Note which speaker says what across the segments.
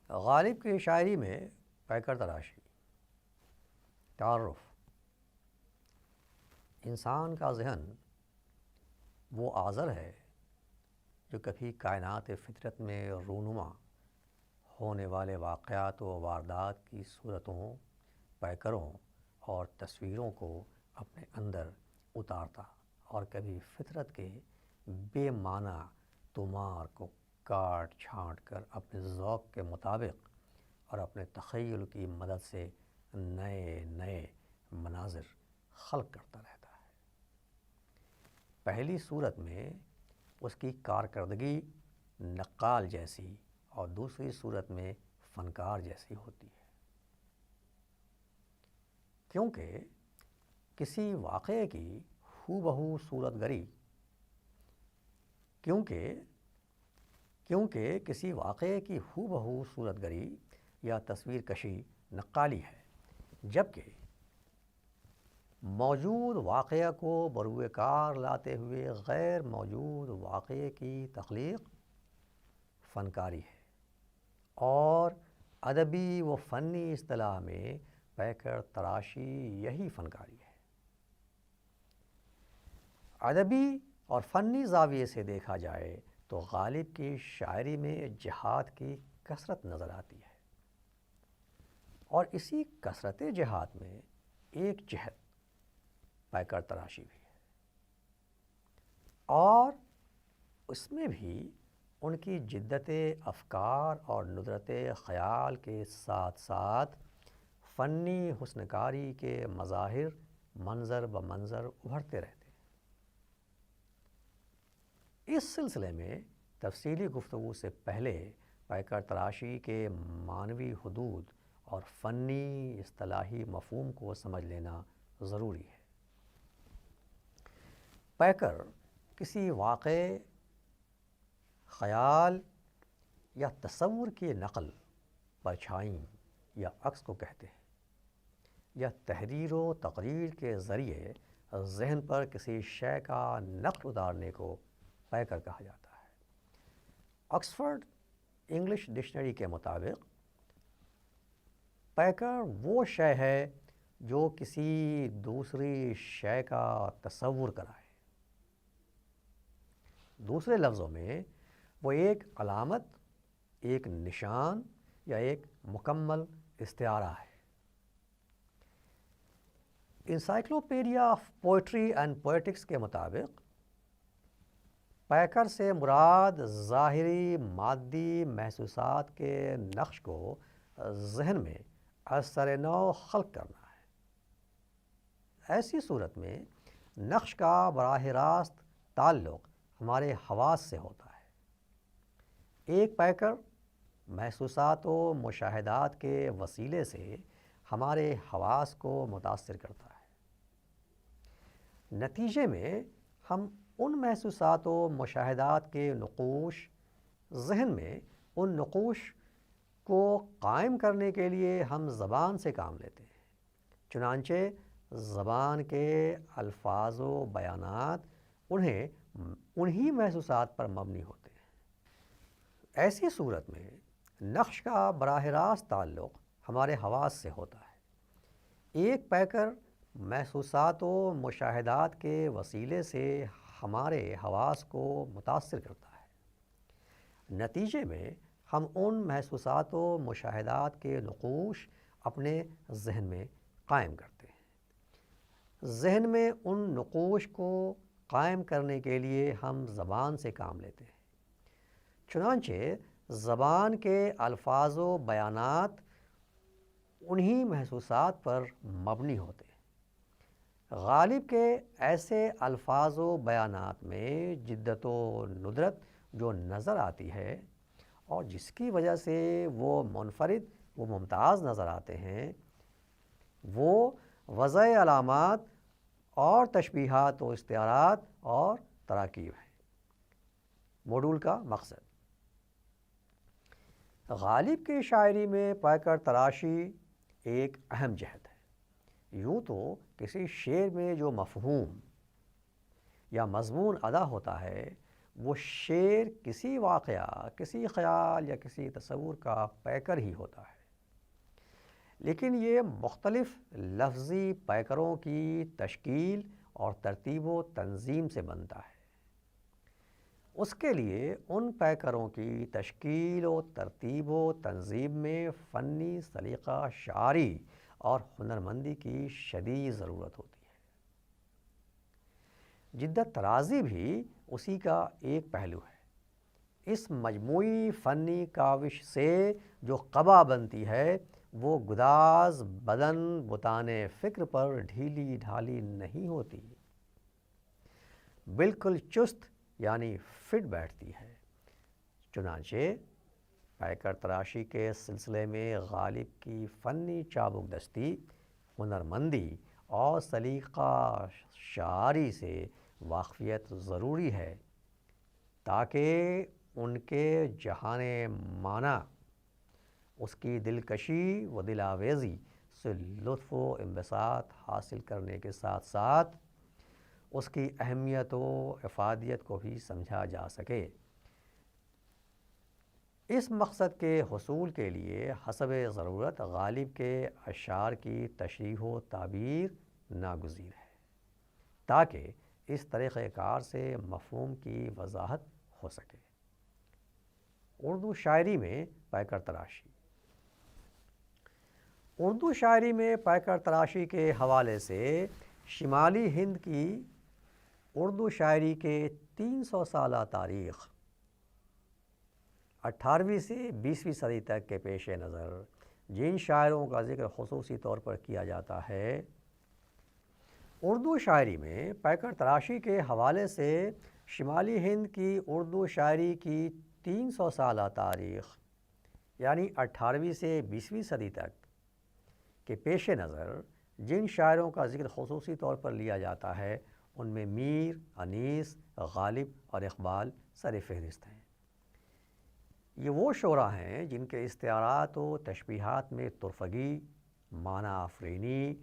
Speaker 1: غالب کی شاعری میں پیکر تراشی، تعارف۔ انسان کا ذہن وہ آذر ہے جو کبھی کائنات فطرت میں رونما ہونے والے واقعات و واردات کی صورتوں، پیکروں اور تصویروں کو اپنے اندر اتارتا اور کبھی فطرت کے بے معنی طمار کو کاٹ چھانٹ کر اپنے ذوق کے مطابق اور اپنے تخیل کی مدد سے نئے نئے مناظر خلق کرتا رہتا ہے۔ پہلی صورت میں اس کی کارکردگی نقال جیسی اور دوسری صورت میں فنکار جیسی ہوتی ہے، کیونکہ کسی واقعے کی ہو بہو صورت گری کیونکہ کسی واقعے کی ہو بہو صورت گری یا تصویر کشی نقالی ہے، جبکہ موجود واقعہ کو بروئے کار لاتے ہوئے غیر موجود واقعے کی تخلیق فنکاری ہے، اور ادبی و فنی اصطلاح میں پیکر تراشی یہی فنکاری ہے۔ ادبی اور فنی زاویے سے دیکھا جائے تو غالب کی شاعری میں جہات کی کثرت نظر آتی ہے، اور اسی کثرت جہات میں ایک جہت پیکر تراشی بھی ہے، اور اس میں بھی ان کی جدت افکار اور ندرت خیال کے ساتھ ساتھ فنی حسن کاری کے مظاہر منظر بمنظر ابھرتے رہتے ہیں۔ اس سلسلے میں تفصیلی گفتگو سے پہلے پیکر تراشی کے معنوی حدود اور فنی اصطلاحی مفہوم کو سمجھ لینا ضروری ہے۔ پیکر کسی واقعے، خیال یا تصور کی نقل، پرچھائیں یا عکس کو کہتے ہیں، یا تحریر و تقریر کے ذریعے ذہن پر کسی شے کا نقش اتارنے کو پیکر کہا جاتا ہے۔ آکسفورڈ انگلش ڈکشنری کے مطابق پیکر وہ شے ہے جو کسی دوسری شے کا تصور کرائے۔ دوسرے لفظوں میں وہ ایک علامت، ایک نشان یا ایک مکمل استعارہ ہے۔ انسائکلوپیڈیا آف پوئٹری اینڈ پوئٹکس کے مطابق پیکر سے مراد ظاہری مادی محسوسات کے نقش کو ذہن میں اثر نو خلق کرنا ہے۔ ایسی صورت میں نقش کا براہ راست تعلق ہمارے حواس سے ہوتا ہے۔ ایک پیکر محسوسات و مشاہدات کے وسیلے سے ہمارے حواس کو متاثر کرتا ہے۔ نتیجے میں ہم ان محسوسات و مشاہدات کے نقوش ذہن میں ان نقوش کو قائم کرنے کے لیے ہم زبان سے کام لیتے ہیں، چنانچہ زبان کے الفاظ و بیانات انہی محسوسات پر مبنی ہوتے ہیں۔ ایسی صورت میں نقش کا براہ راست تعلق ہمارے حواس سے ہوتا ہے۔ ایک پیکر محسوسات و مشاہدات کے وسیلے سے ہمارے حواس کو متاثر کرتا ہے۔ نتیجے میں ہم ان محسوسات و مشاہدات کے نقوش اپنے ذہن میں قائم کرتے ہیں۔ ذہن میں ان نقوش کو قائم کرنے کے لیے ہم زبان سے کام لیتے ہیں، چنانچہ زبان کے الفاظ و بیانات انہی محسوسات پر مبنی ہوتے ہیں۔ غالب کے ایسے الفاظ و بیانات میں جدت و ندرت جو نظر آتی ہے اور جس کی وجہ سے وہ منفرد و ممتاز نظر آتے ہیں، وہ وضع علامات اور تشبیہات و استعارات اور تراکیب ہیں۔ موڈول کا مقصد: غالب کی شاعری میں پیکر تراشی ایک اہم جہت ہے۔ یوں تو کسی شعر میں جو مفہوم یا مضمون ادا ہوتا ہے وہ شعر کسی واقعہ، کسی خیال یا کسی تصور کا پیکر ہی ہوتا ہے، لیکن یہ مختلف لفظی پیکروں کی تشکیل اور ترتیب و تنظیم سے بنتا ہے۔ اس کے لیے ان پیکروں کی تشکیل و ترتیب و تنظیم میں فنی سلیقہ شعاری اور ہنرمندی کی شدید ضرورت ہوتی ہے۔ جدت طرازی بھی اسی کا ایک پہلو ہے۔ اس مجموعی فنی کاوش سے جو قبا بنتی ہے وہ گداز بدن بتان فکر پر ڈھیلی ڈھالی نہیں ہوتی، بالکل چست یعنی فٹ بیٹھتی ہے۔ چنانچہ پیکر تراشی کے سلسلے میں غالب کی فنی چابک دستی، ہنرمندی اور سلیقہ شعاری سے واقفیت ضروری ہے تاکہ ان کے جہان معنی، اس کی دلکشی و دل آویزی سے لطف و انبساط حاصل کرنے کے ساتھ ساتھ اس کی اہمیت و افادیت کو بھی سمجھا جا سکے۔ اس مقصد کے حصول کے لیے حسب ضرورت غالب کے اشعار کی تشریح و تعبیر ناگزیر ہے تاکہ اس طریقہ کار سے مفہوم کی وضاحت ہو سکے۔ اردو شاعری میں پیکر تراشی۔ اردو شاعری میں پیکر تراشی کے حوالے سے شمالی ہند کی اردو شاعری کے 300 سالہ تاریخ 18ویں سے 20ویں صدی تک کے پیش نظر جن شاعروں کا ذکر خصوصی طور پر کیا جاتا ہے، اردو شاعری میں پیکر تراشی کے حوالے سے شمالی ہند کی اردو شاعری کی 300 سالہ تاریخ یعنی 18ویں سے 20ویں صدی تک کے پیش نظر جن شاعروں کا ذکر خصوصی طور پر لیا جاتا ہے ان میں میر، انیس، غالب اور اقبال سر فہرست ہیں۔ یہ وہ شعراء ہیں جن کے استعارات و تشبیہات میں ترفگی، معنی آفرینی،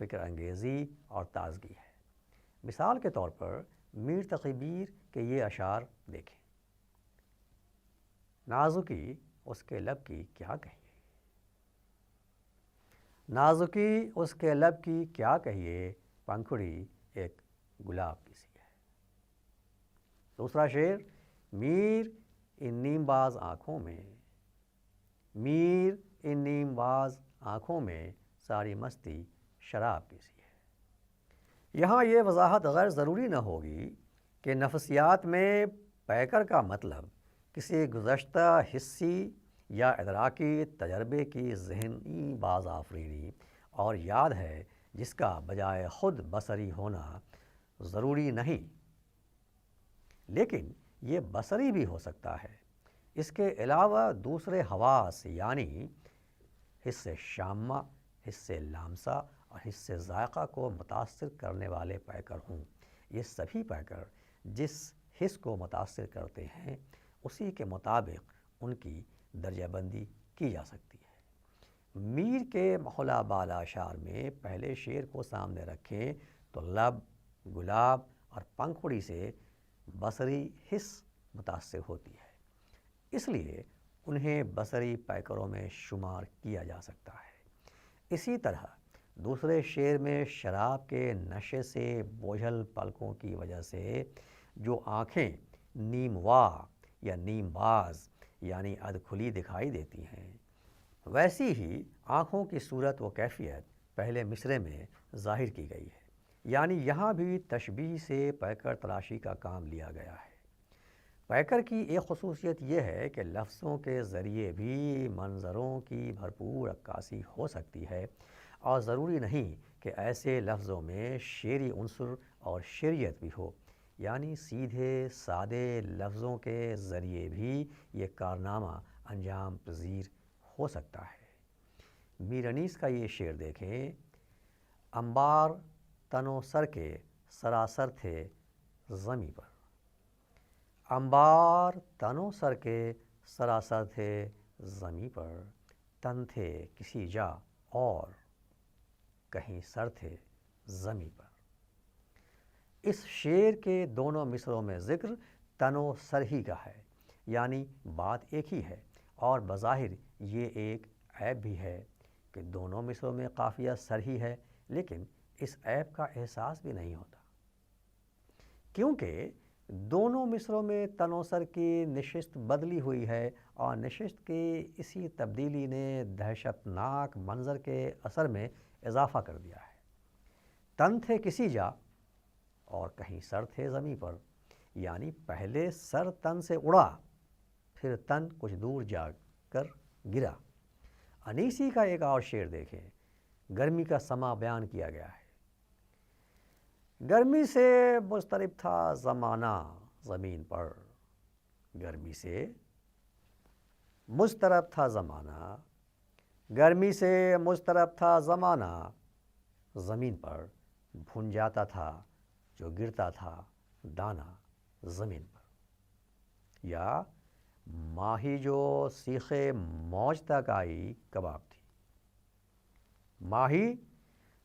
Speaker 1: فکر انگیزی اور تازگی ہے۔ مثال کے طور پر میر تقی میر کے یہ اشعار دیکھیں۔ نازکی اس کے لب کی کیا کہیے، نازکی اس کے لب کی کیا کہیے، پنکھڑی ایک گلاب کی سی ہے۔ دوسرا شعر، میر ان نیم باز آنکھوں میں، میر ان نیم باز آنکھوں میں ساری مستی شراب کی سی ہے۔ یہاں یہ وضاحت غیر ضروری نہ ہوگی کہ نفسیات میں پیکر کا مطلب کسی گزشتہ حسی یا ادراکی تجربے کی ذہنی باز آفرینی اور یاد ہے جس کا بجائے خود بصری ہونا ضروری نہیں، لیکن یہ بصری بھی ہو سکتا ہے۔ اس کے علاوہ دوسرے حواس یعنی حس شامہ، حس لامسہ اور حس ذائقہ کو متاثر کرنے والے پیکر ہوں۔ یہ سبھی پیکر جس حس کو متاثر کرتے ہیں اسی کے مطابق ان کی درجہ بندی کی جا سکتی ہے۔ میر کے محلا بالا اشعار میں پہلے شعر کو سامنے رکھیں تو لب، گلاب اور پنکھڑی سے بصری حس متاثر ہوتی ہے، اس لیے انہیں بصری پیکروں میں شمار کیا جا سکتا ہے۔ اسی طرح دوسرے شعر میں شراب کے نشے سے بوجھل پلکوں کی وجہ سے جو آنکھیں نیم واہ یا نیم باز یعنی ادھ کھلی دکھائی دیتی ہیں، ویسی ہی آنکھوں کی صورت و کیفیت پہلے مصرعے میں ظاہر کی گئی ہے، یعنی یہاں بھی تشبیہ سے پیکر تراشی کا کام لیا گیا ہے۔ پیکر کی ایک خصوصیت یہ ہے کہ لفظوں کے ذریعے بھی منظروں کی بھرپور عکاسی ہو سکتی ہے، اور ضروری نہیں کہ ایسے لفظوں میں شعری عنصر اور شعریت بھی ہو، یعنی سیدھے سادے لفظوں کے ذریعے بھی یہ کارنامہ انجام پذیر ہو سکتا ہے۔ میر انیس کا یہ شعر دیکھیں، انبار تن و سر کے سراسر تھے زمیں پر، انبار تن و سر کے سراسر تھے زمیں پر، تن تھے کسی جا اور کہیں سر تھے زمیں پر۔ اس شعر کے دونوں مصروں میں ذکر تن و سر ہی کا ہے، یعنی بات ایک ہی ہے، اور بظاہر یہ ایک عیب بھی ہے کہ دونوں مصروں میں قافیہ سر ہی ہے، لیکن اس عیب کا احساس بھی نہیں ہوتا، کیونکہ دونوں مصروں میں تن و سر کی نشست بدلی ہوئی ہے، اور نشست کی اسی تبدیلی نے دہشت ناک منظر کے اثر میں اضافہ کر دیا ہے۔ تن تھے کسی جا اور کہیں سر تھے زمیں پر، یعنی پہلے سر تن سے اڑا، پھر تن کچھ دور جا کر گرا۔ انیسی کا ایک اور شعر دیکھیں، گرمی کا سما بیان کیا گیا ہے۔ گرمی سے مضطرب تھا زمانہ زمین پر، گرمی سے مضطرب تھا زمانہ، گرمی سے مضطرب تھا زمانہ، زمین پر بھن جاتا تھا جو گرتا تھا دانہ زمین پر۔ یا ماہی جو سیخ موج تک آئی کباب تھی، ماہی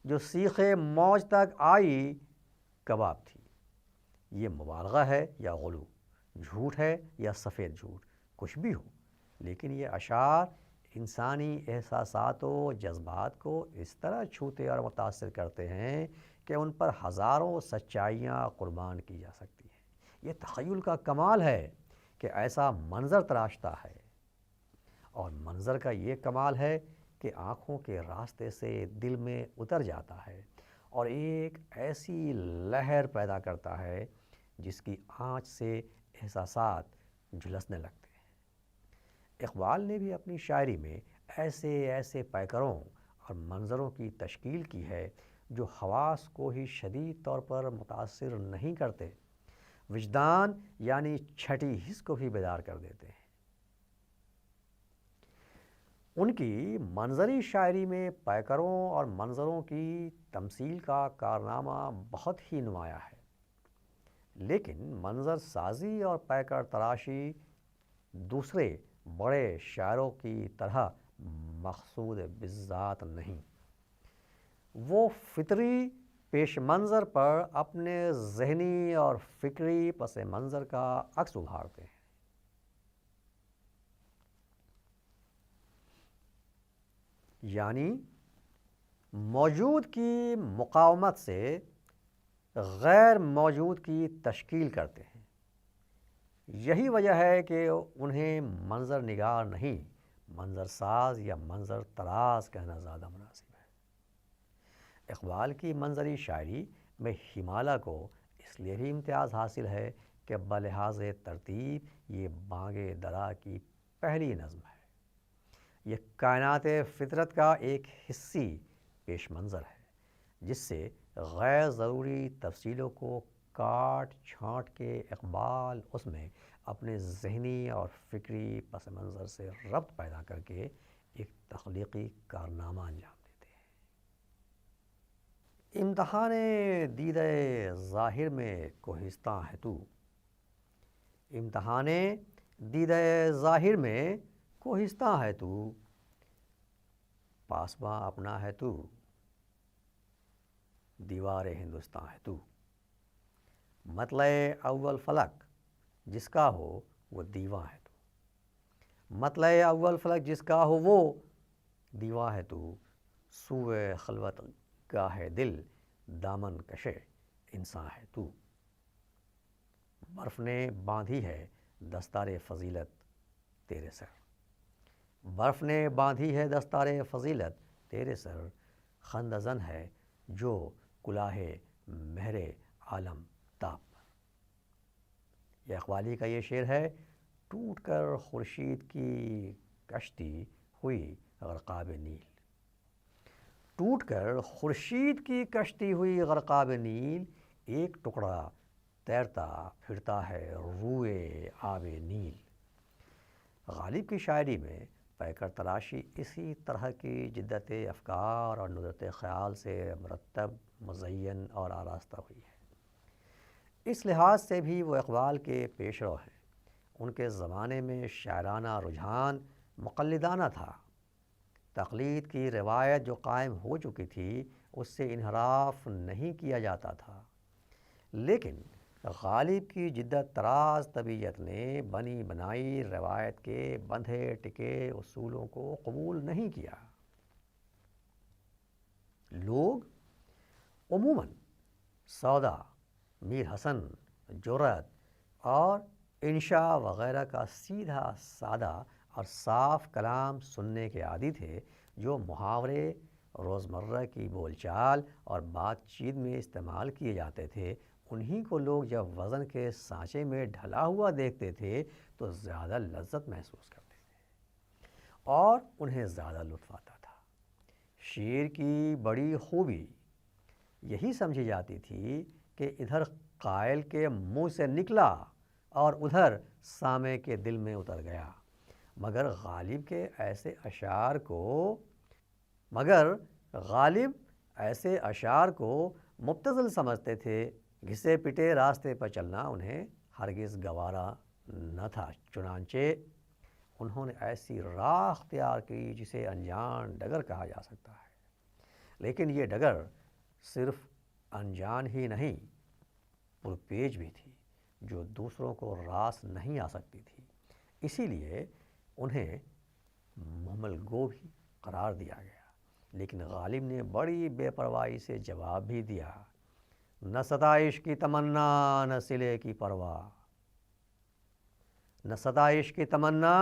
Speaker 1: جو سیخ موج تک آئی کباب تھی۔ یہ مبالغہ ہے یا غلو، جھوٹ ہے یا سفید جھوٹ، کچھ بھی ہو، لیکن یہ اشعار انسانی احساسات و جذبات کو اس طرح چھوتے اور متاثر کرتے ہیں کہ ان پر ہزاروں سچائیاں قربان کی جا سکتی ہیں۔ یہ تخیل کا کمال ہے کہ ایسا منظر تراشتا ہے، اور منظر کا یہ کمال ہے کہ آنکھوں کے راستے سے دل میں اتر جاتا ہے اور ایک ایسی لہر پیدا کرتا ہے جس کی آنچ سے احساسات جھلسنے لگتے ہیں۔ اقبال نے بھی اپنی شاعری میں ایسے ایسے پیکروں اور منظروں کی تشکیل کی ہے جو حواس کو ہی شدید طور پر متاثر نہیں کرتے، وجدان یعنی چھٹی حس کو بھی بیدار کر دیتے ہیں۔ ان کی منظری شاعری میں پیکروں اور منظروں کی تمثیل کا کارنامہ بہت ہی نمایاں ہے، لیکن منظر سازی اور پیکر تراشی دوسرے بڑے شاعروں کی طرح مقصود بالذات نہیں۔ وہ فطری پیش منظر پر اپنے ذہنی اور فکری پس منظر کا عکس ابھارتے ہیں۔ یعنی موجود کی مقاومت سے غیر موجود کی تشکیل کرتے ہیں۔ یہی وجہ ہے کہ انہیں منظر نگار نہیں، منظر ساز یا منظر طراز کہنا زیادہ مناسب ہے۔ اقبال کی منظری شاعری میں ہمالہ کو اس لیے بھی امتیاز حاصل ہے کہ بلحاظ ترتیب یہ بانگ درا کی پہلی نظم ہے۔ یہ کائنات فطرت کا ایک حصی پیش منظر ہے جس سے غیر ضروری تفصیلوں کو کاٹ چھانٹ کے اقبال اس میں اپنے ذہنی اور فکری پس منظر سے ربط پیدا کر کے ایک تخلیقی کارنامہ انجام دیتے ہیں۔ امتحان دیدہ ظاہر میں کوہستاں ہے تو، امتحان دیدہ ظاہر میں کوہستاں ہے تو، پاسباں اپنا ہے تو، دیوار ہندوستاں ہے تو۔ مطلع اول فلک جس کا ہو وہ دیواں ہے تو، مطلع اول فلک جس کا ہو وہ دیواں ہے تو، سوئے خلوت گاہ دل دامن کشے انساں ہے تو۔ برف نے باندھی ہے دستار فضیلت تیرے سر، برف نے باندھی ہے دستار فضیلت تیرے سر، خندزن ہے جو کلاه مہر عالم تاب پر۔ یہ اقبالی کا یہ شعر ہے، ٹوٹ کر خورشید کی کشتی ہوئی غرقاب نیل، ٹوٹ کر خورشید کی کشتی ہوئی غرقاب نیل، ایک ٹکڑا تیرتا پھرتا ہے روئے آب نیل۔ غالب کی شاعری میں پیکر تلاشی اسی طرح کی جدت افکار اور ندرت خیال سے مرتب، مزین اور آراستہ ہوئی ہے۔ اس لحاظ سے بھی وہ اقبال کے پیش رو ہیں۔ ان کے زمانے میں شاعرانہ رجحان مقلدانہ تھا، تقلید کی روایت جو قائم ہو چکی تھی اس سے انحراف نہیں کیا جاتا تھا، لیکن غالب کی جدت طراز طبیعت نے بنی بنائی روایت کے بندھے ٹکے اصولوں کو قبول نہیں کیا۔ لوگ عموماً سودا، میر حسن، جرأت اور انشاء وغیرہ کا سیدھا سادہ اور صاف کلام سننے کے عادی تھے، جو محاورے روزمرہ کی بول چال اور بات چیت میں استعمال کیے جاتے تھے۔ انہی کو لوگ جب وزن کے سانچے میں ڈھلا ہوا دیکھتے تھے تو زیادہ لذت محسوس کرتے تھے اور انہیں زیادہ لطف آتا تھا۔ شعر کی بڑی خوبی یہی سمجھی جاتی تھی کہ ادھر قائل کے منہ سے نکلا اور ادھر سامع کے دل میں اتر گیا، مگر غالب ایسے اشعار کو مبتذل سمجھتے تھے۔ گھسے پٹے راستے پر چلنا انہیں ہرگز گوارا نہ تھا، چنانچہ انہوں نے ایسی راہ اختیار کی جسے انجان ڈگر کہا جا سکتا ہے۔ لیکن یہ ڈگر صرف انجان ہی نہیں، پرپیچ بھی تھی، جو دوسروں کو راس نہیں آ سکتی تھی۔ اسی لیے انہیں مہمل گو بھی قرار دیا گیا۔ لیکن غالب نے بڑی بے پرواہی سے جواب بھی دیا، نہ ستائش کی تمنا نہ صلے کی پرواہ، نہ ستائش کی تمنا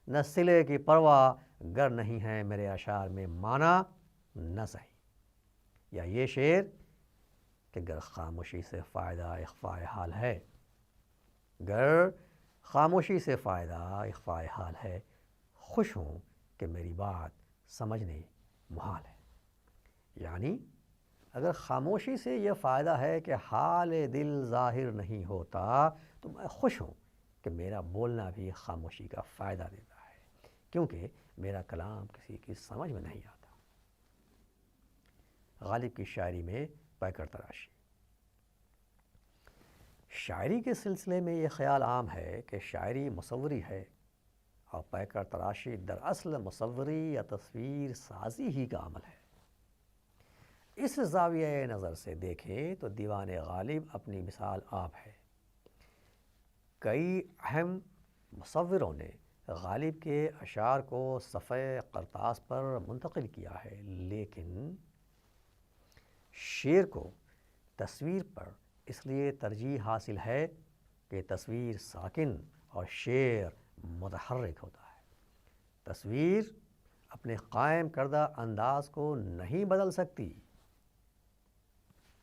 Speaker 1: نہ صلے کی پرواہ، گر نہیں ہے میرے اشعار میں مانا نہ صحیح۔ یا یہ شعر کہ گر خاموشی سے فائدہ اخفائے حال ہے، گر خاموشی سے فائدہ اخفائے حال ہے، خوش ہوں کہ میری بات سمجھنے محال ہے۔ یعنی اگر خاموشی سے یہ فائدہ ہے کہ حال دل ظاہر نہیں ہوتا، تو میں خوش ہوں کہ میرا بولنا بھی خاموشی کا فائدہ دیتا ہے، کیونکہ میرا کلام کسی کی سمجھ میں نہیں آتا۔ غالب کی شاعری میں پیکر تراشی۔ شاعری کے سلسلے میں یہ خیال عام ہے کہ شاعری مصوری ہے اور پیکر تراشی دراصل مصوری یا تصویر سازی ہی کا عمل ہے۔ اس زاویہ نظر سے دیکھیں تو دیوان غالب اپنی مثال آپ ہے۔ کئی اہم مصوروں نے غالب کے اشعار کو صفحہ کرتاس پر منتقل کیا ہے، لیکن شعر کو تصویر پر اس لیے ترجیح حاصل ہے کہ تصویر ساکن اور شعر متحرک ہوتا ہے۔ تصویر اپنے قائم کردہ انداز کو نہیں بدل سکتی،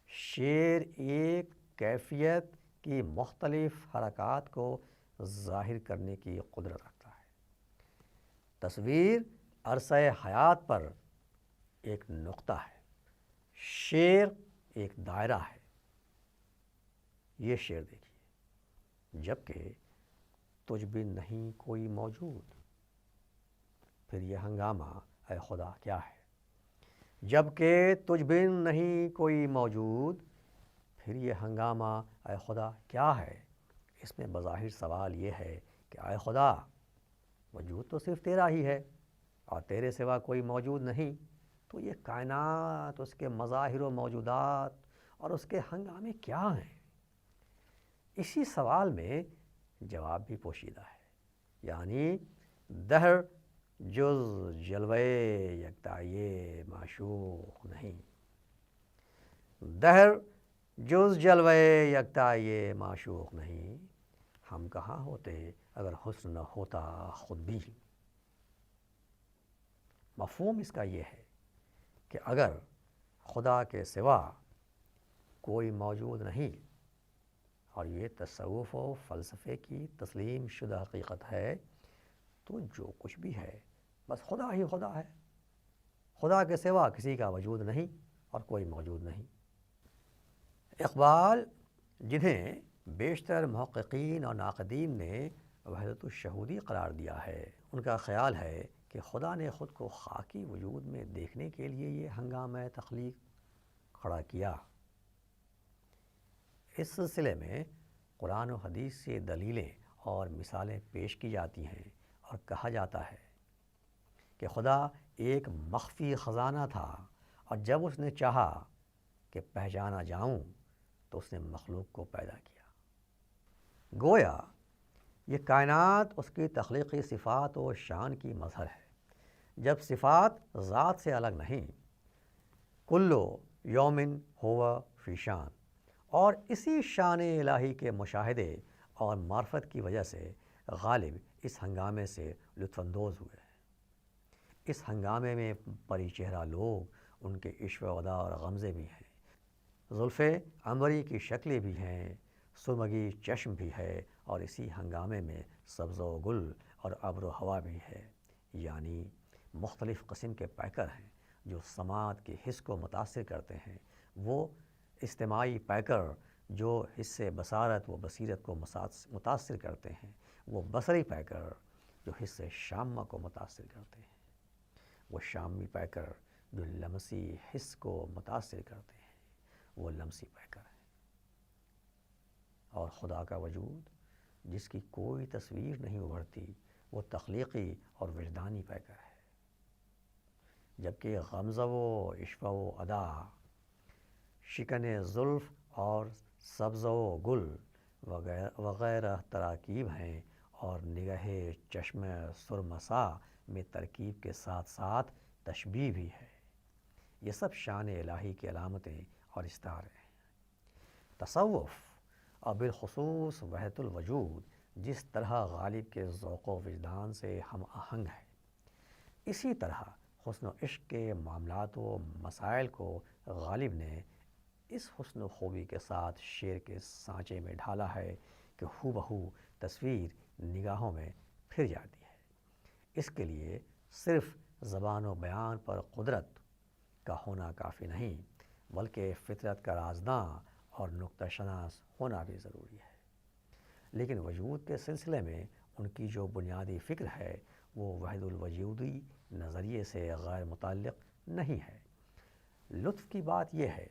Speaker 1: شعر ایک کیفیت کی مختلف حرکات کو ظاہر کرنے کی قدرت رکھتا ہے۔ تصویر عرصہ حیات پر ایک نقطہ ہے، شعر ایک دائرہ ہے۔ یہ شعر دیکھیے، جبکہ تجھ بن نہیں کوئی موجود، پھر یہ ہنگامہ اے خدا کیا ہے؟ جبکہ تجھ بن نہیں کوئی موجود، پھر یہ ہنگامہ اے خدا کیا ہے؟ اس میں بظاہر سوال یہ ہے کہ اے خدا، وجود تو صرف تیرا ہی ہے اور تیرے سوا کوئی موجود نہیں، تو یہ کائنات، اس کے مظاہر و موجودات اور اس کے ہنگامے کیا ہیں؟ اسی سوال میں جواب بھی پوشیدہ ہے، یعنی دہر جز جلوے یکتائے معشوق نہیں، دہر جز جلوے یکتائے معشوق نہیں، ہم کہاں ہوتے اگر حسن نہ ہوتا خود بھی۔ مفہوم اس کا یہ ہے کہ اگر خدا کے سوا کوئی موجود نہیں، اور یہ تصوف و فلسفے کی تسلیم شدہ حقیقت ہے، تو جو کچھ بھی ہے بس خدا ہی خدا ہے، خدا کے سوا کسی کا وجود نہیں اور کوئی موجود نہیں۔ اقبال، جنہیں بیشتر محققین اور ناقدین نے وحدت الشہودی قرار دیا ہے، ان کا خیال ہے کہ خدا نے خود کو خاکی وجود میں دیکھنے کے لیے یہ ہنگامہ تخلیق کھڑا کیا۔ اس سلسلے میں قرآن و حدیث سے دلیلیں اور مثالیں پیش کی جاتی ہیں اور کہا جاتا ہے کہ خدا ایک مخفی خزانہ تھا، اور جب اس نے چاہا کہ پہچانا جاؤں تو اس نے مخلوق کو پیدا کیا۔ گویا یہ کائنات اس کی تخلیقی صفات و شان کی مظہر ہے، جب صفات ذات سے الگ نہیں، کلو یومن ہوا فی شان، اور اسی شان الہی کے مشاہدے اور معرفت کی وجہ سے غالب اس ہنگامے سے لطف اندوز ہوئے ہیں۔ اس ہنگامے میں پری چہرہ لوگ، ان کے عشق و ادا اور غمزے بھی ہیں، زلف عنبری کی شکلیں بھی ہیں، سرمگی چشم بھی ہے، اور اسی ہنگامے میں سبز و گل اور ابر و ہوا بھی ہے، یعنی مختلف قسم کے پیکر ہیں جو سماعت کے حس کو متاثر کرتے ہیں، وہ اجتماعی پیکر جو حس بصارت و بصیرت کو متاثر کرتے ہیں، وہ بصری پیکر جو حس شامہ کو متاثر کرتے ہیں، وہ شامی پیکر جو لمسی حس کو متاثر کرتے ہیں، وہ لمسی پیکر ہے۔ اور خدا کا وجود جس کی کوئی تصویر نہیں ابھرتی، وہ تخلیقی اور وجدانی پیکر ہے، جبکہ غمزہ و عشق و ادا، شکن زلف اور سبز و گل وغیرہ تراکیب ہیں، اور نگہ چشم سرمسا میں ترکیب کے ساتھ ساتھ تشبیہ بھی ہے۔ یہ سب شان الہی کی علامتیں اور استعارے ہیں۔ تصوف اور بالخصوص وحدت الوجود جس طرح غالب کے ذوق و وجدان سے ہم آہنگ ہے، اسی طرح حسن و عشق کے معاملات و مسائل کو غالب نے اس حسن و خوبی کے ساتھ شعر کے سانچے میں ڈھالا ہے کہ ہو بہو تصویر نگاہوں میں پھر جاتی ہے۔ اس کے لیے صرف زبان و بیان پر قدرت کا ہونا کافی نہیں، بلکہ فطرت کا رازداں اور نکتہ شناس ہونا بھی ضروری ہے۔ لیکن وجود کے سلسلے میں ان کی جو بنیادی فکر ہے وہ وحد الوجودی نظریے سے غیر متعلق نہیں ہے۔ لطف کی بات یہ ہے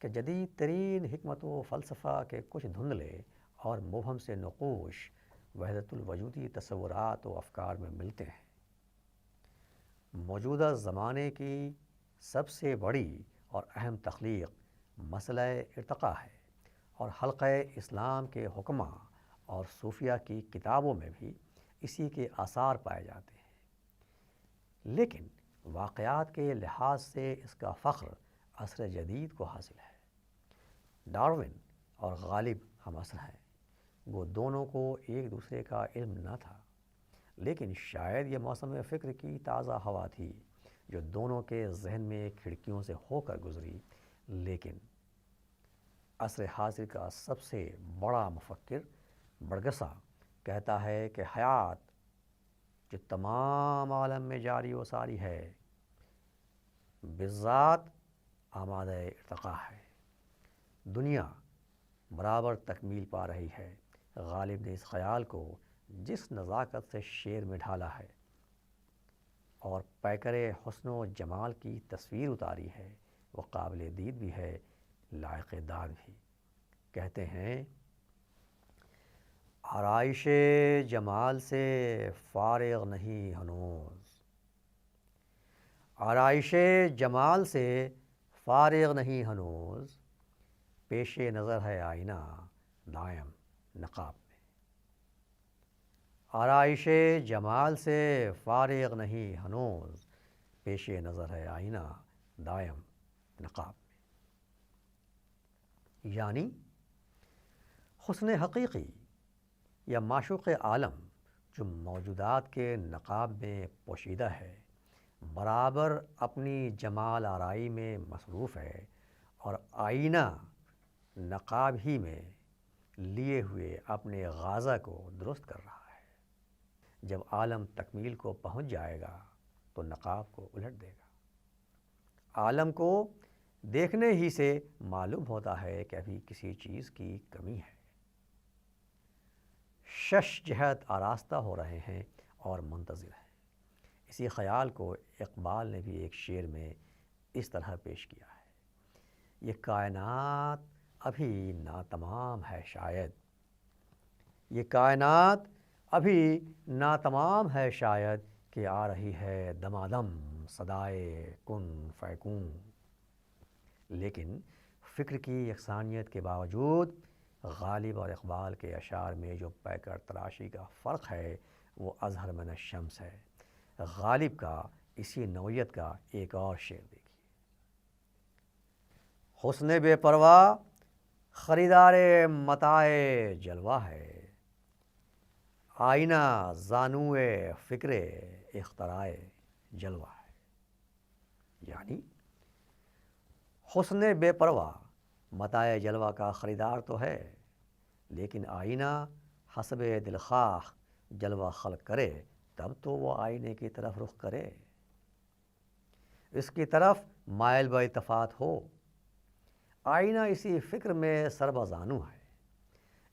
Speaker 1: کہ جدید ترین حکمت و فلسفہ کے کچھ دھندلے اور مبہم سے نقوش وحدت الوجودی تصورات و افکار میں ملتے ہیں۔ موجودہ زمانے کی سب سے بڑی اور اہم تخلیق مسئلہ ارتقاء ہے، اور حلقہ اسلام کے حکماء اور صوفیہ کی کتابوں میں بھی اسی کے آثار پائے جاتے ہیں، لیکن واقعات کے لحاظ سے اس کا فخر عصر جدید کو حاصل ہے۔ ڈارون اور غالب ہم عصر ہیں، وہ دونوں کو ایک دوسرے کا علم نہ تھا، لیکن شاید یہ موسم فکر کی تازہ ہوا تھی جو دونوں کے ذہن میں کھڑکیوں سے ہو کر گزری۔ لیکن عصر حاضر کا سب سے بڑا مفکر برگسا کہتا ہے کہ حیات جو تمام عالم میں جاری و ساری ہے، بالذات آمادہ ارتقاء ہے، دنیا برابر تکمیل پا رہی ہے۔ غالب نے اس خیال کو جس نزاکت سے شعر میں ڈھالا ہے اور پیکر حسن و جمال کی تصویر اتاری ہے، وہ قابل دید بھی ہے، لائق داد بھی۔ کہتے ہیں آرائش جمال سے فارغ نہیں ہنوز، آرائش جمال سے فارغ نہیں ہنوز، پیش نظر ہے آئینہ دائم نقاب میں۔ آرائش جمال سے فارغ نہیں ہنوز، پیش نظر ہے آئینہ دائم نقاب میں۔ یعنی حسن حقیقی یا معشوق عالم جو موجودات کے نقاب میں پوشیدہ ہے، برابر اپنی جمال آرائی میں مصروف ہے، اور آئینہ نقاب ہی میں لیے ہوئے اپنے غازہ کو درست کر رہا ہے۔ جب عالم تکمیل کو پہنچ جائے گا تو نقاب کو الٹ دے گا۔ عالم کو دیکھنے ہی سے معلوم ہوتا ہے کہ ابھی کسی چیز کی کمی ہے۔ شش جہت آراستہ ہو رہے ہیں اور منتظر ہیں۔ اسی خیال کو اقبال نے بھی ایک شعر میں اس طرح پیش کیا ہے: یہ کائنات ابھی ناتمام ہے شاید، یہ کائنات ابھی ناتمام ہے شاید، کہ آ رہی ہے دمادم صدائے کن فیکون۔ لیکن فکر کی یکسانیت کے باوجود غالب اور اقبال کے اشعار میں جو پیکر تراشی کا فرق ہے وہ اظہر من الشمس ہے۔ غالب کا اسی نوعیت کا ایک اور شعر دیکھیے۔ حسن بے پرواہ خریدار متاع جلوہ ہے، آئینہ زانوئے فکر اختراع جلوہ ہے۔ یعنی حسن بے پرواہ متاع جلوہ کا خریدار تو ہے، لیکن آئینہ حسب دلخواہ جلوہ خلق کرے تب تو وہ آئینے کی طرف رخ کرے، اس کی طرف مائل با التفات ہو۔ آئینہ اسی فکر میں سربازانو ہے،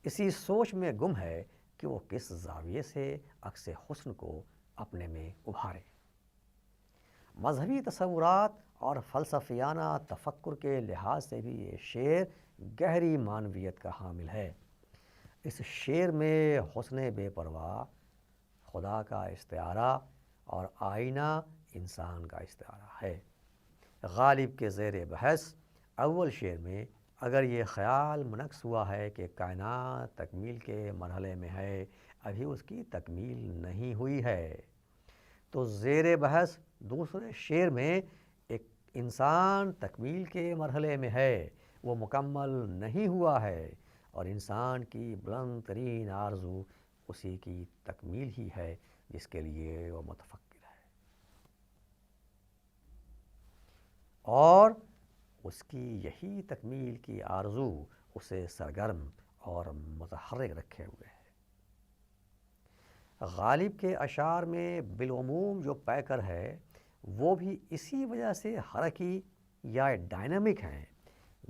Speaker 1: اسی سوچ میں گم ہے کہ وہ کس زاویے سے عکس حسن کو اپنے میں ابھارے۔ مذہبی تصورات اور فلسفیانہ تفکر کے لحاظ سے بھی یہ شعر گہری معنویت کا حامل ہے۔ اس شعر میں حسن بے پرواہ خدا کا استعارہ اور آئینہ انسان کا استعارہ ہے۔ غالب کے زیر بحث اول شعر میں اگر یہ خیال منعکس ہوا ہے کہ کائنات تکمیل کے مرحلے میں ہے، ابھی اس کی تکمیل نہیں ہوئی ہے، تو زیر بحث دوسرے شعر میں ایک انسان تکمیل کے مرحلے میں ہے، وہ مکمل نہیں ہوا ہے، اور انسان کی بلند ترین آرزو اسی کی تکمیل ہی ہے جس کے لیے وہ متفکر ہے، اور اس کی یہی تکمیل کی آرزو اسے سرگرم اور متحرک رکھے ہوئے ہے۔ غالب کے اشعار میں بالعموم جو پیکر ہے وہ بھی اسی وجہ سے حرکی یا ڈائنامک ہیں۔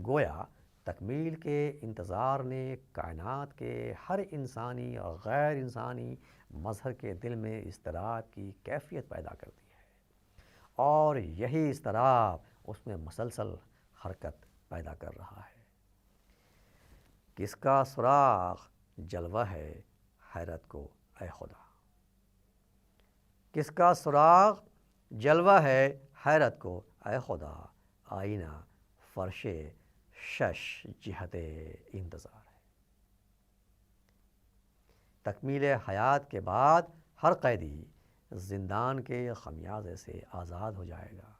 Speaker 1: گویا تکمیل کے انتظار نے کائنات کے ہر انسانی اور غیر انسانی مظہر کے دل میں اضطراب کی کیفیت پیدا کر دی ہے، اور یہی اضطراب اس میں مسلسل حرکت پیدا کر رہا ہے۔ کس کا سراغ جلوہ ہے حیرت کو اے خدا، کس کا سراغ جلوہ ہے حیرت کو اے خدا، آئینہ فرش شش جہت انتظار ہے۔ تکمیل حیات کے بعد ہر قیدی زندان کے خمیازے سے آزاد ہو جائے گا،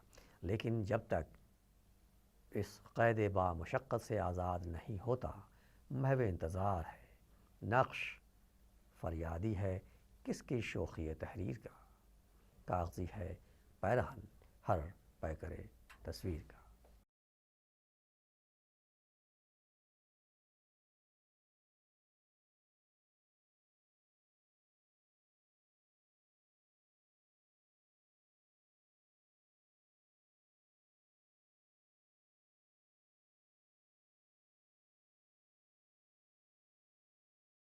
Speaker 1: لیکن جب تک اس قید با مشقت سے آزاد نہیں ہوتا محو انتظار ہے۔ نقش فریادی ہے کس کی شوخی تحریر کا، کاغذی ہے پیرہن ہر پیکر تصویر کا۔